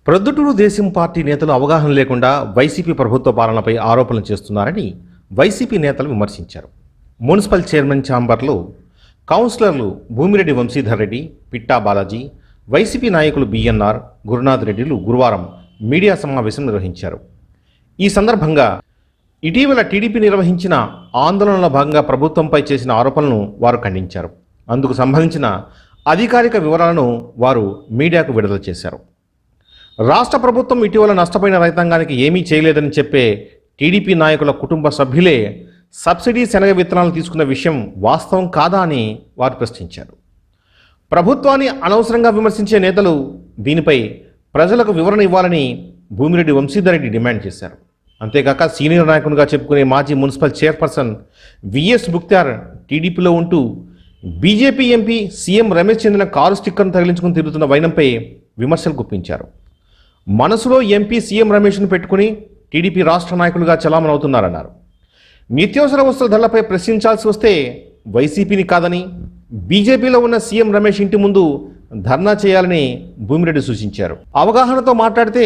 ప్రొద్దుటూరు దేశం పార్టీ నేతలు అవగాహన లేకుండా వైసీపీ ప్రభుత్వ పాలనపై ఆరోపణలు చేస్తున్నారని వైసీపీ నేతలు విమర్శించారు. మున్సిపల్ చైర్మన్ ఛాంబర్లో కౌన్సిలర్లు భూమిరెడ్డి వంశీధర్ రెడ్డి, పిట్టా బాలాజీ, వైసీపీ నాయకులు బిఎన్ఆర్, గురునాథ్ రెడ్డిలు గురువారం మీడియా సమావేశం నిర్వహించారు. ఈ సందర్భంగా ఇటీవల టీడీపీ నిర్వహించిన ఆందోళనల భాగంగా ప్రభుత్వంపై చేసిన ఆరోపణలను వారు ఖండించారు. అందుకు సంబంధించిన అధికారిక వివరాలను వారు మీడియాకు విడుదల చేశారు. రాష్ట్ర ప్రభుత్వం ఇటీవల నష్టపోయిన రైతాంగానికి ఏమీ చేయలేదని చెప్పే టీడీపీ నాయకుల కుటుంబ సభ్యులే సబ్సిడీ శనగ విత్తనాలు తీసుకున్న విషయం వాస్తవం కాదా అని వారు ప్రశ్నించారు. ప్రభుత్వాన్ని అనవసరంగా విమర్శించే నేతలు దీనిపై ప్రజలకు వివరణ ఇవ్వాలని భూమిరెడ్డి వంశీధర్ రెడ్డి డిమాండ్ చేశారు. అంతేకాక సీనియర్ నాయకునిగా చెప్పుకునే మాజీ మున్సిపల్ చైర్పర్సన్ విఎస్ ముక్తార్ టీడీపీలో ఉంటూ బీజేపీ ఎంపీ సీఎం రమేష్ చెందిన కారు స్టిక్కర్ను తగిలించుకుని తిరుగుతున్న వైనంపై విమర్శలు గుప్పించారు. మనసులో ఎంపీ సీఎం రమేష్ను పెట్టుకుని టీడీపీ రాష్ట్ర నాయకులుగా చలామణవుతున్నారన్నారు. నిత్యావసర వస్తువుల ధరలపై ప్రశ్నించాల్సి వస్తే వైసీపీని కాదని బీజేపీలో ఉన్న సీఎం రమేష్ ఇంటి ముందు ధర్నా చేయాలని భూమిరెడ్డి సూచించారు. అవగాహనతో మాట్లాడితే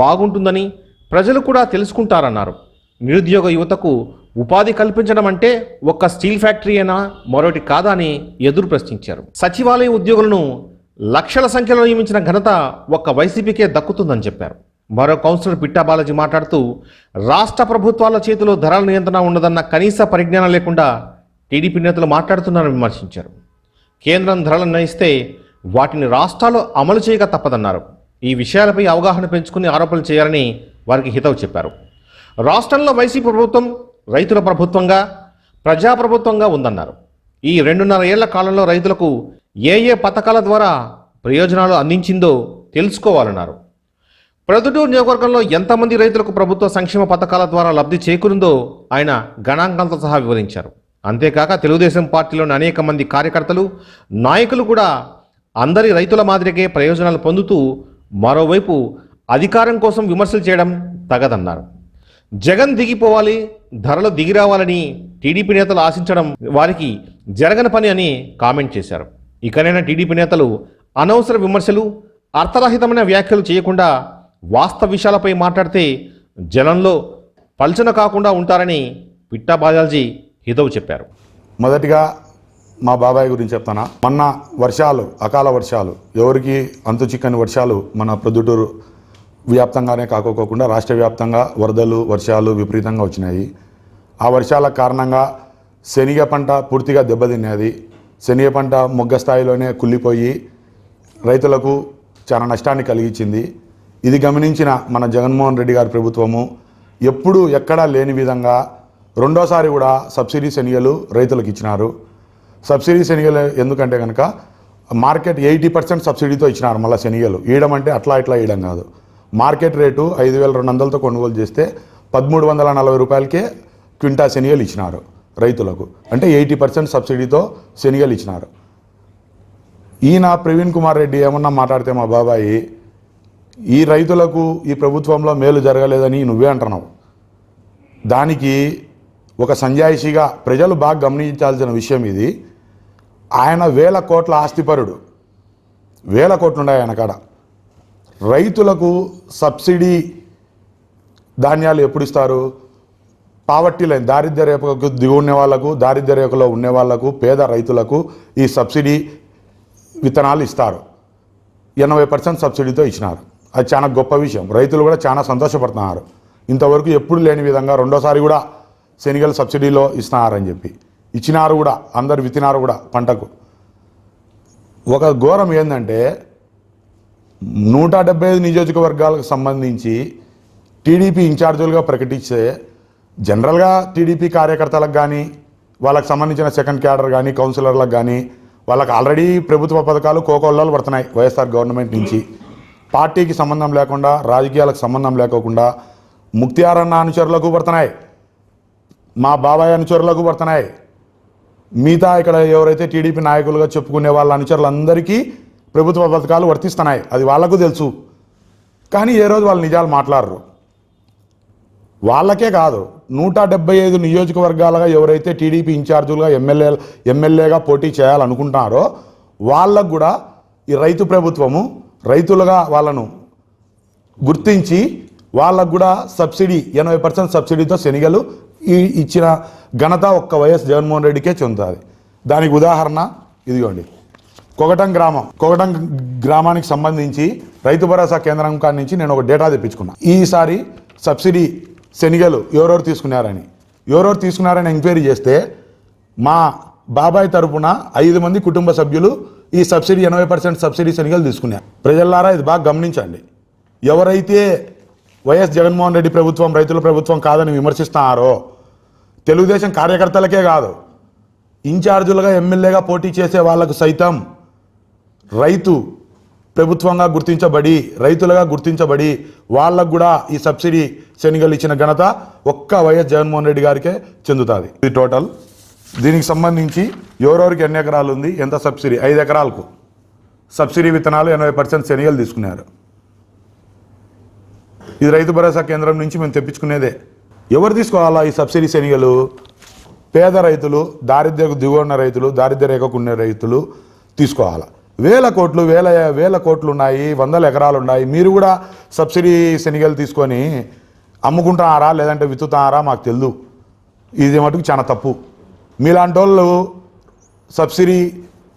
బాగుంటుందని ప్రజలు కూడా తెలుసుకుంటారన్నారు. నిరుద్యోగ యువతకు ఉపాధి కల్పించడం అంటే ఒక్క స్టీల్ ఫ్యాక్టరీ అయినా మరొకటి కాదా అని ఎదురు ప్రశ్నించారు. సచివాలయ ఉద్యోగులను లక్షల సంఖ్యలో నియమించిన ఘనత ఒక్క వైసీపీకే దక్కుతుందని చెప్పారు. మరో కౌన్సిలర్ పిట్టా బాలాజీ మాట్లాడుతూ రాష్ట్ర ప్రభుత్వాల చేతిలో ధరల నియంత్రణ ఉండదన్న కనీస పరిజ్ఞానం లేకుండా టీడీపీ నేతలు మాట్లాడుతున్నారని విమర్శించారు. కేంద్రం ధరలు నిర్ణయిస్తే వాటిని రాష్ట్రాలు అమలు చేయక తప్పదన్నారు. ఈ విషయాలపై అవగాహన పెంచుకుని ఆరోపణలు చేయాలని వారికి హితవు చెప్పారు. రాష్ట్రంలో వైసీపీ ప్రభుత్వం రైతుల ప్రభుత్వంగా, ప్రజాప్రభుత్వంగా ఉందన్నారు. ఈ 2.5 ఏళ్ల కాలంలో రైతులకు ఏ పథకాల ద్వారా ప్రయోజనాలు అందించిందో తెలుసుకోవాలన్నారు. ప్రొద్దుటూరు నియోజకవర్గంలో ఎంతమంది రైతులకు ప్రభుత్వ సంక్షేమ పథకాల ద్వారా లబ్ధి చేకూరిందో ఆయన గణాంకాలతో సహా వివరించారు. అంతేకాక తెలుగుదేశం పార్టీలోని అనేక మంది కార్యకర్తలు, నాయకులు కూడా అందరి రైతుల మాదిరికే ప్రయోజనాలు పొందుతూ మరోవైపు అధికారం కోసం విమర్శలు చేయడం తగదన్నారు. జగన్ దిగిపోవాలి, ధరలు దిగిరావాలని టీడీపీ నేతలు ఆశించడం వారికి జరగని పని అని కామెంట్ చేశారు. ఇకనైనా టీడీపీ నేతలు అనవసర విమర్శలు, అర్థరహితమైన వ్యాఖ్యలు చేయకుండా వాస్తవ విషయాలపై మాట్లాడితే జనంలో పల్చన కాకుండా ఉంటారని పిట్టా బాలాజీ హితవు చెప్పారు. మొదటిగా మా బాబాయ్ గురించి చెప్తానా. మొన్న వర్షాలు, అకాల వర్షాలు, ఎవరికి అంతు చిక్కని వర్షాలు మన ప్రొద్దుటూరు వ్యాప్తంగానే కాకోకుండా రాష్ట్ర వ్యాప్తంగా వరదలు, వర్షాలు విపరీతంగా వచ్చినాయి. ఆ వర్షాల కారణంగా శనగ పంట పూర్తిగా దెబ్బతిన్నది. శనగ పంట మొగ్గ స్థాయిలోనే కుళ్ళిపోయి రైతులకు చాలా నష్టాన్ని కలిగించింది. ఇది గమనించిన మన జగన్మోహన్ రెడ్డి గారి ప్రభుత్వము ఎప్పుడూ ఎక్కడా లేని విధంగా రెండోసారి కూడా సబ్సిడీ శనగలు రైతులకు ఇచ్చినారు. సబ్సిడీ శనగలు ఎందుకంటే కనుక మార్కెట్ 80% సబ్సిడీతో ఇచ్చినారు. మళ్ళీ శనగలు ఇవ్వడం అంటే అట్లా ఇట్లా ఇవ్వడం కాదు. మార్కెట్ రేటు 5,200తో కొనుగోలు చేస్తే 1,340 రూపాయలకే క్వింటా శనగలు ఇచ్చినారు రైతులకు. అంటే 80% సబ్సిడీతో శనగలు ఇచ్చినారు. ఈయన ప్రవీణ్ కుమార్ రెడ్డి ఏమన్నా మాట్లాడితే మా బాబాయి, ఈ రైతులకు ఈ ప్రభుత్వంలో మేలు జరగలేదని నువ్వే అంటున్నావు. దానికి ఒక సంజాయిషిగా ప్రజలు బాగా గమనించాల్సిన విషయం ఇది. ఆయన 1,000 కోట్ల ఆస్తిపరుడు, 1,000 కోట్లు ఉన్నాయి ఆయన కాడ. రైతులకు సబ్సిడీ ధాన్యాలు ఎప్పుడు ఇస్తారు? పావర్టీ లైన్, దారిద్ర్య రేఖకు దిగు ఉండే వాళ్లకు, దారిద్ర్య రేఖలో ఉండే వాళ్లకు, పేద రైతులకు ఈ సబ్సిడీ విత్తనాలు ఇస్తారు. 80% సబ్సిడీతో ఇచ్చినారు. అది చాలా గొప్ప విషయం. రైతులు కూడా చాలా సంతోషపడుతున్నారు. ఇంతవరకు ఎప్పుడు లేని విధంగా రెండోసారి కూడా శనగలు సబ్సిడీలో ఇస్తున్నారని చెప్పి ఇచ్చినారు కూడా. అందరు విత్తినారు కూడా పంటకు. ఒక ఘోరం ఏంటంటే 175 నియోజకవర్గాలకు సంబంధించి టీడీపీ ఇన్ఛార్జీలుగా ప్రకటిస్తే జనరల్గా టీడీపీ కార్యకర్తలకు కానీ, వాళ్ళకి సంబంధించిన సెకండ్ క్యాడర్ కానీ, కౌన్సిలర్లకు కానీ వాళ్ళకి ఆల్రెడీ ప్రభుత్వ పథకాలు కోకొల్లలు పడుతున్నాయి వైఎస్ఆర్ గవర్నమెంట్ నుంచి. పార్టీకి సంబంధం లేకుండా, రాజకీయాలకు సంబంధం లేకోకుండా ముక్తియారన్న అనుచరులకు పడుతున్నాయి, మా బాబాయ్ అనుచరులకు పడుతున్నాయి. మిగతా ఇక్కడ ఎవరైతే టీడీపీ నాయకులుగా చెప్పుకునే వాళ్ళ అనుచరులందరికీ ప్రభుత్వ పథకాలు వర్తిస్తున్నాయి. అది వాళ్ళకు తెలుసు. కానీ ఏ రోజు వాళ్ళు నిజాలు మాట్లాడరు. వాళ్ళకే కాదు, 175 నియోజకవర్గాలుగా ఎవరైతే టీడీపీ ఇన్ఛార్జీలుగా ఎమ్మెల్యేగా పోటీ చేయాలనుకుంటున్నారో వాళ్ళకు కూడా ఈ రైతు ప్రభుత్వము రైతులుగా వాళ్ళను గుర్తించి వాళ్ళకు కూడా సబ్సిడీ 80% సబ్సిడీతో శనగలు ఇచ్చిన ఘనత ఒక్క వైఎస్ జగన్మోహన్ రెడ్డికే చెందుతుంది. దానికి ఉదాహరణ ఇదిగోండి, కొగటం గ్రామానికి సంబంధించి రైతు భరోసా కేంద్రం కాడి నుంచి నేను ఒక డేటా తెప్పించుకున్నా. ఈసారి సబ్సిడీ శనగలు ఎవరెవరు తీసుకున్నారని ఎంక్వైరీ చేస్తే మా బాబాయ్ తరపున 5 మంది కుటుంబ సభ్యులు ఈ సబ్సిడీ 80% సబ్సిడీ శనగలు తీసుకున్నారు. ప్రజలారా ఇది బాగా గమనించండి. ఎవరైతే వైఎస్ జగన్మోహన్ రెడ్డి ప్రభుత్వం రైతుల ప్రభుత్వం కాదని విమర్శిస్తున్నారో తెలుగుదేశం కార్యకర్తలకే కాదు, ఇన్ఛార్జులుగా ఎమ్మెల్యేగా పోటీ చేసే వాళ్లకు సైతం రైతు ప్రభుత్వంగా గుర్తించబడి రైతులుగా గుర్తించబడి వాళ్ళకు కూడా ఈ సబ్సిడీ శనగలు ఇచ్చిన ఘనత ఒక్క వైఎస్ జగన్మోహన్ రెడ్డి గారికే చెందుతుంది. ఇది టోటల్. దీనికి సంబంధించి ఎవరెవరికి ఎన్ని ఎకరాలు ఉంది, ఎంత సబ్సిడీ, 5 ఎకరాలకు సబ్సిడీ విత్తనాలు 80% శనగలు తీసుకున్నారు. ఇది రైతు భరోసా కేంద్రం నుంచి మేము తెప్పించుకునేదే. ఎవరు తీసుకోవాలా ఈ సబ్సిడీ శనగలు? పేద రైతులు, దారిద్ర్యకు దిగువన్న రైతులు, దారిద్ర్య రేఖకు ఉన్న రైతులు తీసుకోవాలి. వేల కోట్లు ఉన్నాయి, 100 ఎకరాలు ఉన్నాయి. మీరు కూడా సబ్సిడీ శనగలు తీసుకొని అమ్ముకుంటున్నారా లేదంటే విత్తుతున్నారా మాకు తెలియదు. ఇది మటుకు చాలా తప్పు. మీలాంటి వాళ్ళు సబ్సిడీ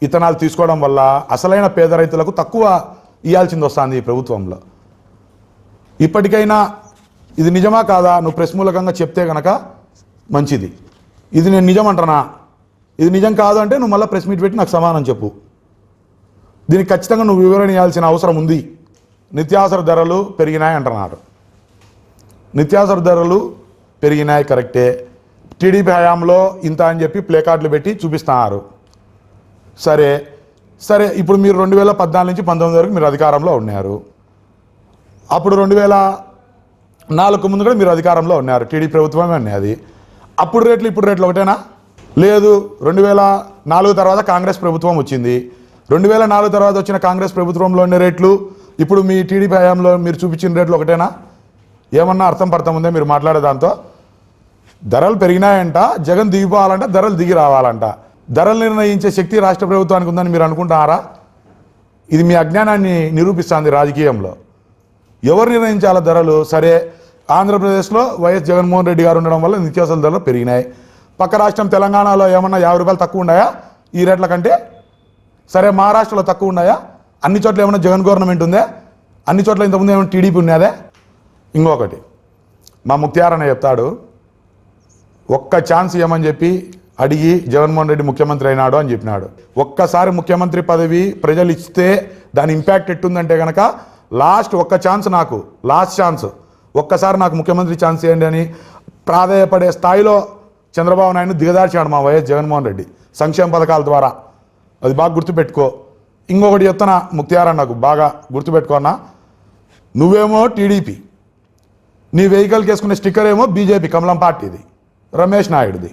విత్తనాలు తీసుకోవడం వల్ల అసలైన పేద రైతులకు తక్కువ ఇవ్వాల్సింది వస్తుంది ఈ ప్రభుత్వంలో. ఇప్పటికైనా ఇది నిజమా కాదా నువ్వు ప్రెస్ మూలకంగా చెప్తే కనుక మంచిది. ఇది నేను నిజం అంటున్నా, ఇది నిజం కాదు అంటే నువ్వు మళ్ళీ ప్రెస్ మీట్ పెట్టి నాకు సమాధానం చెప్పు. దీనికి ఖచ్చితంగా నువ్వు వివరణ ఇవ్వాల్సిన అవసరం ఉంది. నిత్యావసర ధరలు పెరిగినాయి అంటున్నారు. నిత్యావసర ధరలు పెరిగినాయి కరెక్టే. టీడీపీ హయాంలో ఇంత అని చెప్పి ప్లే కార్డులు పెట్టి చూపిస్తున్నారు. సరే ఇప్పుడు మీరు 2014 నుంచి 19 వరకు మీరు అధికారంలో ఉన్నారు. అప్పుడు 2004 ముందు కూడా మీరు అధికారంలో ఉన్నారు. టీడీపీ ప్రభుత్వమే ఉన్నది. అప్పుడు రేట్లు ఇప్పుడు రేట్లు ఒకటేనా? లేదు. 2004 తర్వాత కాంగ్రెస్ ప్రభుత్వం వచ్చింది. 2004 తర్వాత వచ్చిన కాంగ్రెస్ ప్రభుత్వంలో ఉన్న రేట్లు ఇప్పుడు మీ టీడీపీ హయాంలో మీరు చూపించిన రేట్లు ఒకటేనా? ఏమన్నా అర్థం ఉందే మీరు మాట్లాడే దాంతో? ధరలు పెరిగినాయంట, జగన్ దిగిపోవాలంట, ధరలు దిగి రావాలంట. ధరలు నిర్ణయించే శక్తి రాష్ట్ర ప్రభుత్వానికి ఉందని మీరు అనుకుంటున్నారా? ఇది మీ అజ్ఞానాన్ని నిరూపిస్తుంది. రాజకీయంలో ఎవరు నిర్ణయించాల ధరలు? సరే, ఆంధ్రప్రదేశ్లో వైఎస్ జగన్మోహన్ రెడ్డి గారు ఉండడం వల్ల నిత్యావసర ధరలు పెరిగినాయి. పక్క రాష్ట్రం తెలంగాణలో ఏమన్నా 50 రూపాయలు తక్కువ ఉన్నాయా ఈ రేట్ల కంటే? సరే, మహారాష్ట్రలో తక్కువ ఉన్నాయా? అన్ని చోట్ల ఏమన్నా జగన్ గవర్నమెంట్ ఉందా? అన్ని చోట్ల ఇంతకుముందు ఏమైనా టీడీపీ ఉన్నదే? ఇంకొకటి మా ముక్తియారన్న చెప్తాడు, ఒక్క ఛాన్స్ ఇవ్వమని చెప్పి అడిగి జగన్మోహన్ రెడ్డి ముఖ్యమంత్రి అయినాడు అని చెప్పినాడు. ఒక్కసారి ముఖ్యమంత్రి పదవి ప్రజలు ఇస్తే దాని ఇంపాక్ట్ ఎట్టుందంటే కనుక ఒక్క ఛాన్స్, నాకు లాస్ట్ ఛాన్స్, ఒక్కసారి నాకు ముఖ్యమంత్రి ఛాన్స్ ఇవ్వండి అని ప్రాధేయపడే స్థాయిలో చంద్రబాబు నాయుడు దిగదార్చాడు మా వైఎస్ జగన్మోహన్ రెడ్డి సంక్షేమ పథకాల ద్వారా. అది బాగా గుర్తుపెట్టుకో. ఇంకొకటి చెప్తున్నా ముక్తియారా, నాకు బాగా గుర్తుపెట్టుకోన్నా, నువ్వేమో టీడీపీ, నీ వెహికల్కి వేసుకునే స్టిక్కర్ ఏమో బీజేపీ కమలం పార్టీది, రమేష్ నాయుడుది.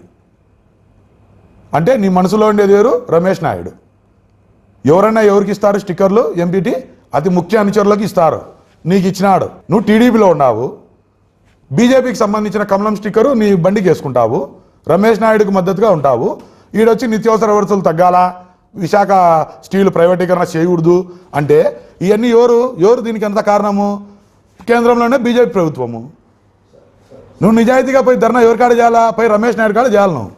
అంటే నీ మనసులో ఉండేది వేరు, రమేష్ నాయుడు. ఎవరైనా ఎవరికి ఇస్తారు స్టిక్కర్లు? ఎంపీటీ అతి ముఖ్య అనుచరులకు ఇస్తారు. నీకు ఇచ్చినాడు. నువ్వు టీడీపీలో ఉన్నావు, బీజేపీకి సంబంధించిన కమలం స్టిక్కరు నీ బండికి వేసుకుంటావు, రమేష్ నాయుడుకి మద్దతుగా ఉంటావు. ఈడొచ్చి నిత్యావసర వస్తువులు తగ్గాల, విశాఖ స్టీల్ ప్రైవేటీకరణ చేయకూడదు అంటే ఇవన్నీ ఎవరు దీనికి ఎంత కారణము? కేంద్రంలోనే బీజేపీ ప్రభుత్వము. నువ్వు నిజాయితీగా పోయి ధర్నా ఎవరి కాడ చేయాలా? పోయి రమేష్ నాయుడు కాడ చేయాలి. నువ్వు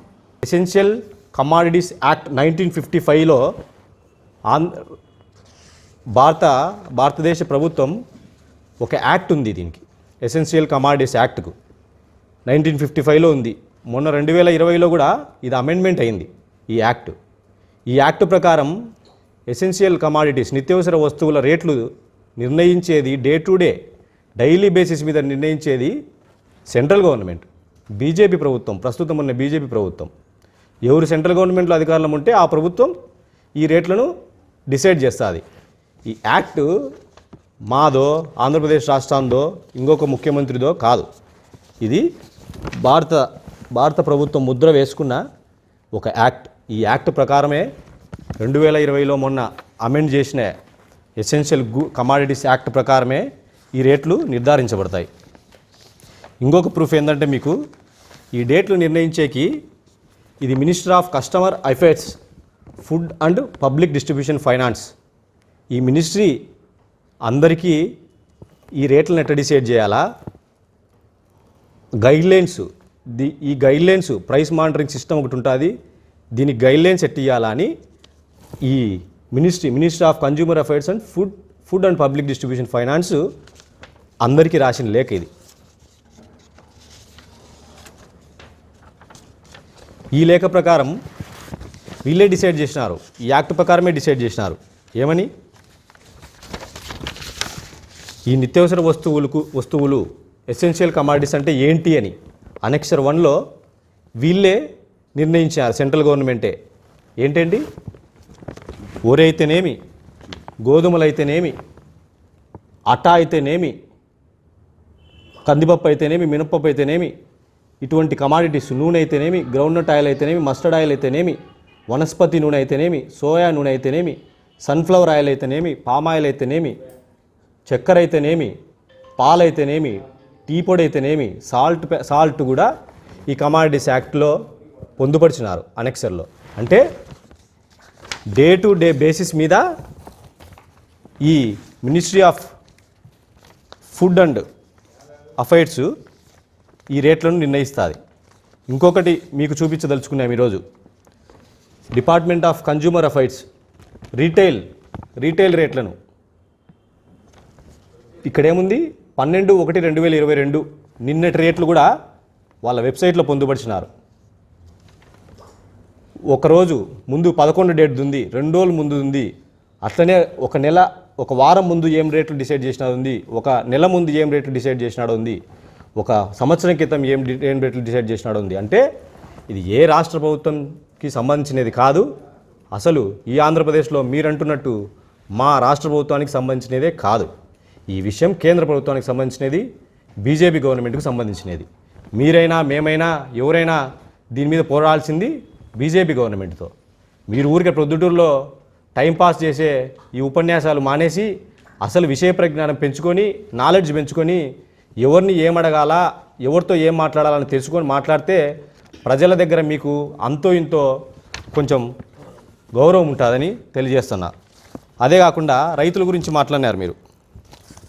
ఎసెన్షియల్ కమాడిటీస్ యాక్ట్ 1955లో భారతదేశ ప్రభుత్వం ఒక యాక్ట్ ఉంది. దీనికి ఎసెన్షియల్ కమాడిటీస్ యాక్ట్కు 1955లో ఉంది. మొన్న 2020లో కూడా ఇది అమెండ్మెంట్ అయింది ఈ యాక్ట్. ఈ యాక్ట్ ప్రకారం ఎసెన్షియల్ కమాడిటీస్ నిత్యావసర వస్తువుల రేట్లు నిర్ణయించేది day to day daily basis మీద నిర్ణయించేది సెంట్రల్ గవర్నమెంట్, బీజేపీ ప్రభుత్వం, ప్రస్తుతం ఉన్న బీజేపీ ప్రభుత్వం. ఎవరు సెంట్రల్ గవర్నమెంట్లో అధికారంలో ఉంటే ఆ ప్రభుత్వం ఈ రేట్లను డిసైడ్ చేస్తుంది. ఈ యాక్ట్ మాదో, ఆంధ్రప్రదేశ్ రాష్ట్రాందో, ఇంకొక ముఖ్యమంత్రిదో కాదు. ఇది భారత ప్రభుత్వం ముద్ర వేసుకున్న ఒక యాక్ట్. ఈ యాక్ట్ ప్రకారమే 2020లో మొన్న అమెండ్ చేసిన ఎసెన్షియల్ కమాడిటీస్ యాక్ట్ ప్రకారమే ఈ రేట్లు నిర్ధారించబడతాయి. ఇంకొక ప్రూఫ్ ఏంటంటే మీకు ఈ డేట్లు నిర్ణయించేకి ఇది minister of customer affairs, food and public distribution finance. ఈ మినిస్ట్రీ అందరికీ ఈ రేట్లను ఎట్లా డిసైడ్ చేయాలా, గైడ్లైన్స్, ఈ గైడ్లైన్స్ ప్రైస్ మానిటరింగ్ సిస్టమ్ ఒకటి ఉంటుంది, దీనికి గైడ్లైన్స్ ఎట్ ఇవ్వాలా అని ఈ ministry of consumer affairs and food and public distribution finance అందరికీ రాసిన లేఖ ఇది. ఈ లేఖ ప్రకారం వీళ్ళే డిసైడ్ చేసినారు, ఈ యాక్ట్ ప్రకారమే డిసైడ్ చేసినారు. ఏమని, ఈ నిత్యావసర వస్తువులు ఎసెన్షియల్ కమాడిటీస్ అంటే ఏంటి అని అనెక్సర్ 1లో వీళ్ళే నిర్ణయించారు, సెంట్రల్ గవర్నమెంటే. ఏంటండి, వరి అయితేనేమి, గోధుమలు అయితేనేమి, అటా అయితేనేమి, కందిపప్పు అయితేనేమి, మినపప్పు అయితేనేమి, ఇటువంటి కమాడిటీస్, నూనె అయితేనేమి, గ్రౌండ్నట్ ఆయిల్ అయితేనేమి, మస్టర్డ్ ఆయిల్ అయితేనేమి, వనస్పతి నూనె అయితేనేమి, సోయా నూనె అయితేనేమి, సన్ఫ్లవర్ ఆయిల్ అయితేనేమి, పామ్ ఆయిల్ అయితేనేమి, చక్కెర అయితేనేమి, పాలు అయితేనేమి, టీ పొడి అయితేనేమి, సాల్ట్ కూడా ఈ కమాడిటీస్ యాక్ట్లో పొందుపరిచినారు అనెక్సర్లో. అంటే డే టు డే బేసిస్ మీద ఈ ministry of food and affairs ఈ రేట్లను నిర్ణయిస్తుంది. ఇంకొకటి మీకు చూపించదలుచుకున్నాం ఈరోజు, department of consumer affairs retail రేట్లను ఇక్కడేముంది 12/1/2022 నిన్నటి రేట్లు కూడా వాళ్ళ వెబ్సైట్లో పొందుపరిచినారు. ఒకరోజు ముందు 11 డేట్ ఉంది, 2 రోజులు ముందు ఉంది, అట్లనే ఒక వారం ముందు ఏం రేట్లు డిసైడ్ చేసినాడు ఉంది, ఒక నెల ముందు ఏం రేట్లు డిసైడ్ చేసినాడు ఉంది, ఒక సంవత్సరం క్రితం ఏం రేట్లు డిసైడ్ చేసినాడు ఉంది. అంటే ఇది ఏ రాష్ట్ర ప్రభుత్వంకి సంబంధించినది కాదు, అసలు ఈ ఆంధ్రప్రదేశ్లో మీరంటున్నట్టు మా రాష్ట్ర ప్రభుత్వానికి సంబంధించినదే కాదు. ఈ విషయం కేంద్ర ప్రభుత్వానికి సంబంధించినది, బీజేపీ గవర్నమెంట్కి సంబంధించినది. మీరైనా మేమైనా ఎవరైనా దీని మీద పోరాడాల్సింది బీజేపీ గవర్నమెంట్తో. మీరు ఊరికే ప్రొద్దుటూరులో టైంపాస్ చేసే ఈ ఉపన్యాసాలు మానేసి అసలు విషయ పరిజ్ఞానం పెంచుకొని, నాలెడ్జ్ పెంచుకొని, ఎవరిని ఏమడగాల, ఎవరితో ఏం మాట్లాడాలని తెలుసుకొని మాట్లాడితే ప్రజల దగ్గర మీకు అంతో ఇంతో కొంచెం గౌరవం ఉంటుందని తెలియజేస్తున్నా. అదే కాకుండా రైతుల గురించి మాట్లాడినారు మీరు.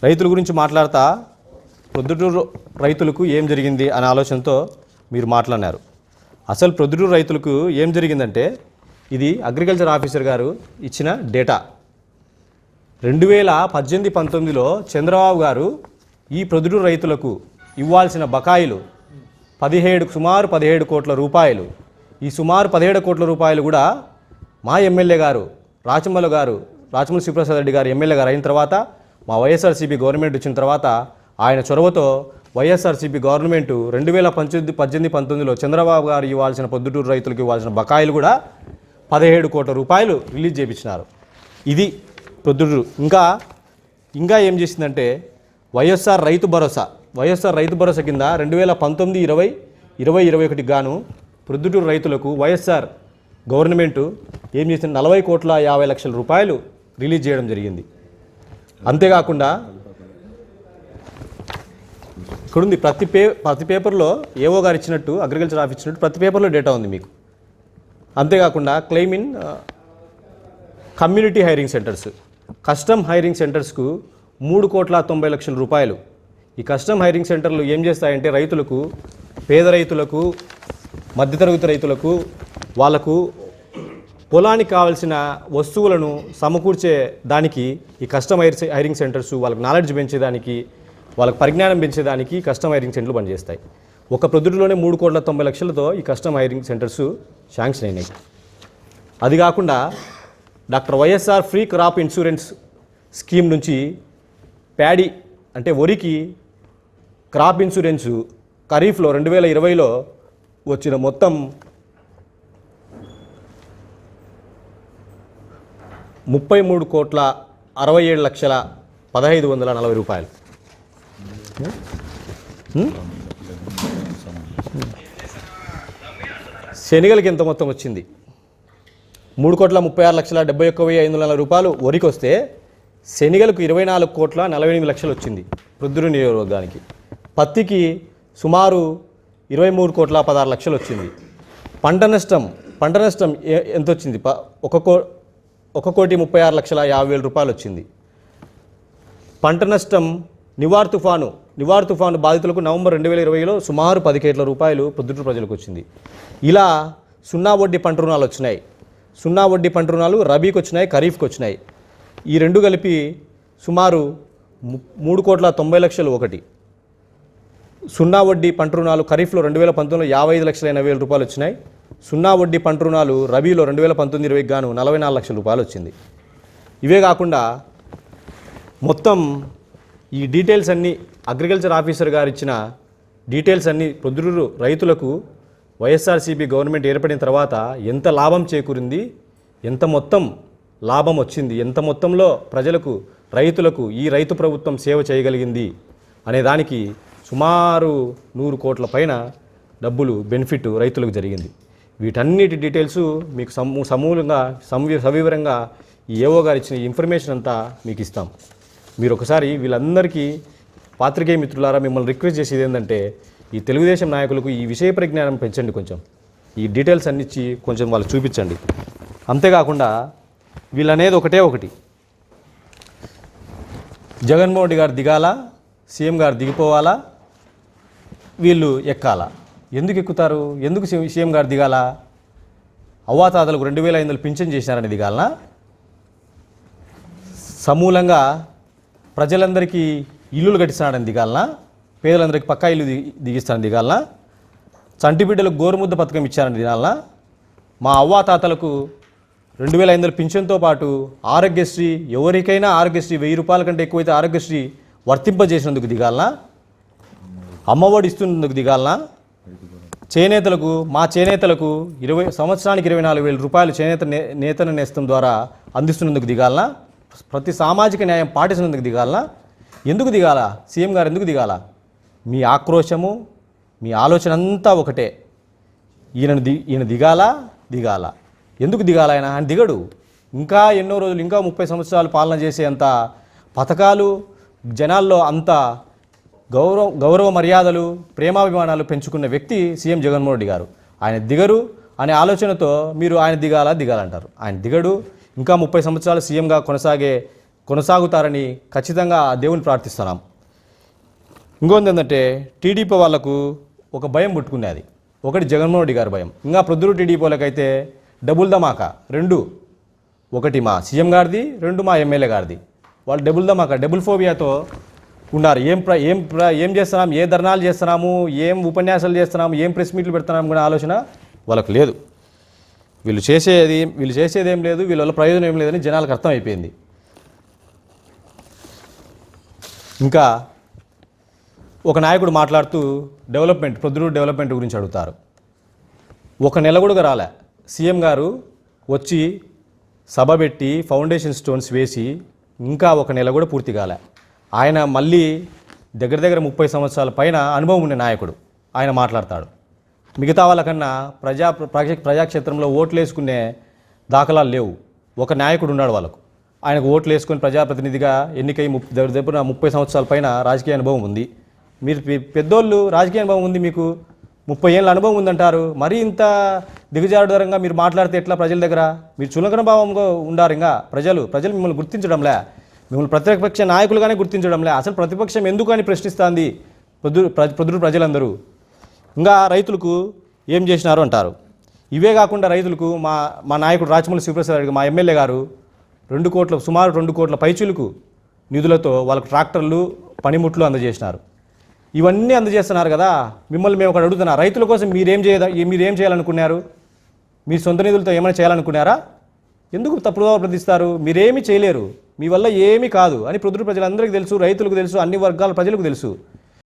రైతుల గురించి మాట్లాడతా ప్రొద్దుటూరు రైతులకు ఏం జరిగింది అనే ఆలోచనతో మీరు మాట్లాడినారు. అసలు ప్రొద్దుటూరు రైతులకు ఏం జరిగిందంటే, ఇది అగ్రికల్చర్ ఆఫీసర్ గారు ఇచ్చిన డేటా. 2018-19లో చంద్రబాబు గారు ఈ ప్రొద్దుటూరు రైతులకు ఇవ్వాల్సిన బకాయిలు సుమారు 17 కోట్ల రూపాయలు. ఈ సుమారు 17 కోట్ల రూపాయలు కూడా మా ఎమ్మెల్యే గారు రాచమల్లు శివప్రసాద్ రెడ్డి గారు ఎమ్మెల్యే గారు అయిన తర్వాత, మా వైఎస్ఆర్సీపీ గవర్నమెంట్ వచ్చిన తర్వాత ఆయన చొరవతో వైఎస్ఆర్సీపీ గవర్నమెంట్ 2018-19లో చంద్రబాబు గారు ఇవ్వాల్సిన ప్రొద్దుటూరు రైతులకు ఇవ్వాల్సిన బకాయిలు కూడా 17 కోట్ల రూపాయలు రిలీజ్ చేయించినారు. ఇది ప్రొద్దుటూరు. ఇంకా ఏం చేసిందంటే వైఎస్ఆర్ రైతు భరోసా కింద 2019-20, 2021 గాను ప్రొద్దుటూరు రైతులకు వైఎస్ఆర్ గవర్నమెంటు ఏం చేసింది, 40,50,00,000 రూపాయలు రిలీజ్ చేయడం జరిగింది. అంతేకాకుండా ఇక్కడుంది ప్రతి పేపర్లో ఏవో గారు ఇచ్చినట్టు, అగ్రికల్చర్ ఆఫీస్ ఇచ్చినట్టు ప్రతి పేపర్లో డేటా ఉంది మీకు. అంతేకాకుండా claim in community hiring centres, custom hiring సెంటర్స్కు 3,90,00,000 రూపాయలు. ఈ కస్టమ్ హైరింగ్ సెంటర్లు ఏం చేస్తాయంటే రైతులకు, పేద రైతులకు, మధ్యతరగతి రైతులకు, వాళ్ళకు పొలానికి కావాల్సిన వస్తువులను సమకూర్చే దానికి ఈ కస్టమ్ హైరింగ్ సెంటర్స్ వాళ్ళకి నాలెడ్జ్ పెంచేదానికి, వాళ్ళకి పరిజ్ఞానం పెంచేదానికి కస్టమ్ హైరింగ్ సెంటర్లు పనిచేస్తాయి. ఒక ప్రొద్దుటూరులోనే 3,90,00,000తో ఈ కస్టమ్ హైరింగ్ సెంటర్స్ శాంక్షన్ అయినాయి. అది కాకుండా doctor YSR free crop insurance scheme నుంచి ప్యాడీ అంటే వరికి క్రాప్ ఇన్సూరెన్సు ఖరీఫ్లో 2020లో వచ్చిన మొత్తం 33,67,15,40 రూపాయలు. శనగలకి ఎంత మొత్తం వచ్చింది? 3,36,71,540 రూపాయలు వరికి వస్తే శనగలకు 24,48,00,000 వచ్చింది ప్రొద్దుటూరు నియోజకవర్గానికి. పత్తికి సుమారు 23,16,00,000 వచ్చింది. పంట నష్టం ఎంత వచ్చింది? 1,36,50,000 రూపాయలు వచ్చింది. పంట నష్టం నివార్ తుఫాను బాధితులకు నవంబర్ 2020లో సుమారు 10 కోట్ల రూపాయలు ప్రొద్దుటూరు ప్రజలకు వచ్చింది. ఇలా సున్నా వడ్డీ పంట రుణాలు వచ్చినాయి. సున్నా వడ్డీ పంట రుణాలు రబీకి వచ్చినాయి, ఖరీఫ్కి వచ్చినాయి. ఈ రెండు కలిపి సుమారు 3,90,00,000 ఒకటి. సున్నా వడ్డీ పంట రుణాలు ఖరీఫ్లో 2019లో 55,80,000 రూపాయలు వచ్చినాయి. సున్నా వడ్డీ పంట రుణాలు రబీలో 2019-20 గాను 44 లక్షల రూపాయలు వచ్చింది. ఇవే కాకుండా మొత్తం ఈ డీటెయిల్స్ అన్నీ అగ్రికల్చర్ ఆఫీసర్ గారు ఇచ్చిన డీటెయిల్స్ అన్నీ ప్రొద్దుటూరు రైతులకు వైఎస్ఆర్సీపీ గవర్నమెంట్ ఏర్పడిన తర్వాత ఎంత లాభం చేకూరింది, ఎంత మొత్తం లాభం వచ్చింది, ఎంత మొత్తంలో ప్రజలకు రైతులకు ఈ రైతు ప్రభుత్వం సేవ చేయగలిగింది అనే దానికి సుమారు 100 కోట్ల పైన డబ్బులు బెనిఫిట్ రైతులకు జరిగింది. వీటన్నిటి డీటెయిల్స్ మీకు సమూలంగా సవివరంగా ఈ ఏఓ గారు ఇచ్చిన ఇన్ఫర్మేషన్ అంతా మీకు ఇస్తాం. మీరు ఒకసారి వీళ్ళందరికీ పాత్రికేయ మిత్రులారా మిమ్మల్ని రిక్వెస్ట్ చేసేది ఏంటంటే ఈ తెలుగుదేశం నాయకులకు ఈ విషయ పరిజ్ఞానం పెంచండి, కొంచెం ఈ డీటెయిల్స్ అన్ని ఇచ్చి కొంచెం వాళ్ళు చూపించండి. అంతేకాకుండా వీళ్ళనేది ఒకటి, జగన్మోహన్ రెడ్డి గారు దిగాల, సీఎం గారు దిగిపోవాలా, వీళ్ళు ఎక్కాలా. ఎందుకు ఎక్కుతారు? ఎందుకు సీఎం గారు దిగాల? అవ్వాతాతలకు 2,500 పింఛన్ చేశారని దిగాలనా? సమూలంగా ప్రజలందరికీ ఇల్లులు కట్టిస్తాడని దిగాలనా? పేదలందరికీ పక్కా ఇల్లు దిగిస్తానని దిగాలనా? చంటి బిడ్డలకు గోరుముద్ద పథకం ఇచ్చారని దిగాలనా? మా అవ్వాతాతలకు 2,500 పింఛన్తో పాటు ఆరోగ్యశ్రీ, ఎవరికైనా ఆరోగ్యశ్రీ 1000 రూపాయల కంటే ఎక్కువైతే ఆరోగ్యశ్రీ వర్తింపజేసినందుకు దిగాలనా? అమ్మఒడి ఇస్తున్నందుకు దిగాలనా? మా చేనేతలకు సంవత్సరానికి 24,000 రూపాయలు చేనేత నేతన నేస్తం ద్వారా అందిస్తున్నందుకు దిగాలనా? ప్రతి సామాజిక న్యాయం పాటిస్తున్నందుకు దిగాలనా? ఎందుకు దిగాల? సీఎం గారు ఎందుకు దిగాల? మీ ఆక్రోశము, మీ ఆలోచన అంతా ఒకటే. ఈయన దిగాల. ఎందుకు దిగాల? ఆయన దిగడు. ఇంకా ఎన్నో రోజులు, ఇంకా 30 సంవత్సరాలు పాలన చేసే అంత పథకాలు, జనాల్లో అంత గౌరవ మర్యాదలు, ప్రేమాభిమానాలు పెంచుకున్న వ్యక్తి సీఎం జగన్మోహన్ రెడ్డి గారు. ఆయన దిగరు అనే ఆలోచనతో మీరు ఆయన దిగాలంటారు. ఆయన దిగడు. ఇంకా 30 సంవత్సరాలు సీఎంగా కొనసాగుతారని ఖచ్చితంగా దేవుని ప్రార్థిస్తున్నాం. ఇంకొంది ఏంటంటే టీడీపీ వాళ్లకు ఒక భయం పుట్టుకునేది. ఒకటి జగన్మోహన్ రెడ్డి గారి భయం, ఇంకా ప్రొద్దుటూరు టీడీపీ వాళ్ళకైతే డబుల్ ధమాకా. ఒకటి మా సీఎం గారిది, 2 మా ఎమ్మెల్యే గారిది. వాళ్ళు డబుల్ ధమాకా, డబుల్ ఫోబియాతో ఉన్నారు. ఏం చేస్తున్నాం, ఏ ధర్నాలు చేస్తున్నాము, ఏం ఉపన్యాసాలు చేస్తున్నాము, ఏం ప్రెస్ మీట్లు పెడుతున్నాము కూడా ఆలోచన వాళ్ళకు లేదు. వీళ్ళు చేసేది ఏం లేదు, వీళ్ళ వల్ల ప్రయోజనం ఏం లేదని జనాలకు అర్థమైపోయింది. ఇంకా ఒక నాయకుడు మాట్లాడుతూ ప్రొద్దుటూరు డెవలప్మెంట్ గురించి అడుగుతారు. 1 నెల కూడా రాలే సీఎం గారు వచ్చి సభ పెట్టి ఫౌండేషన్ స్టోన్స్ వేసి ఇంకా 1 నెల కూడా పూర్తి కాలే. ఆయన మళ్ళీ దగ్గర 30 సంవత్సరాల పైన అనుభవం ఉన్న నాయకుడు. ఆయన మాట్లాడతాడు. మిగతా వాళ్ళకన్నా ప్రజాక్షేత్రంలో ఓట్లు వేసుకునే దాఖలాలు లేవు. ఒక నాయకుడు ఉన్నాడు వాళ్ళకు. ఆయనకు ఓట్లు వేసుకొని ప్రజాప్రతినిధిగా ఎన్నికై దగ్గర 30 సంవత్సరాల పైన రాజకీయ అనుభవం ఉంది. మీరు పెద్దోళ్ళు, రాజకీయ అనుభవం ఉంది, మీకు 30 ఏళ్ళ అనుభవం ఉందంటారు. మరీ ఇంత దిగజారుదరంగా మీరు మాట్లాడితే ఎట్లా? ప్రజల దగ్గర మీరు చులకన భావంగా ఉండారు. ఇంకా ప్రజలు మిమ్మల్ని గుర్తించడంలే, మిమ్మల్ని ప్రతిపక్ష నాయకులుగానే గుర్తించడంలే. అసలు ప్రతిపక్షం ఎందుకు అని ప్రశ్నిస్తుంది ప్రొద్దుటూరు ప్రజలందరూ. ఇంకా రైతులకు ఏం చేసినారు అంటారు. ఇవే కాకుండా రైతులకు మా నాయకుడు రాచమల్లి శివప్రసాద్ రెడ్డి, మా ఎమ్మెల్యే గారు సుమారు 2 కోట్ల పైచులకు నిధులతో వాళ్ళకు ట్రాక్టర్లు, పనిముట్లు అందజేసినారు. ఇవన్నీ అందజేస్తున్నారు కదా. మిమ్మల్ని మేము ఒకటి అడుగుతున్నా, రైతుల కోసం మీరేం చేయాలనుకున్నారు? మీ సొంత నిధులతో ఏమైనా చేయాలనుకున్నారా? ఎందుకు తప్పుగా ప్రవర్తిస్తారు? మీరేమీ చేయలేరు, మీ వల్ల ఏమీ కాదు అని ప్రొద్దుటూరు ప్రజలందరికీ తెలుసు, రైతులకు తెలుసు, అన్ని వర్గాల ప్రజలకు తెలుసు.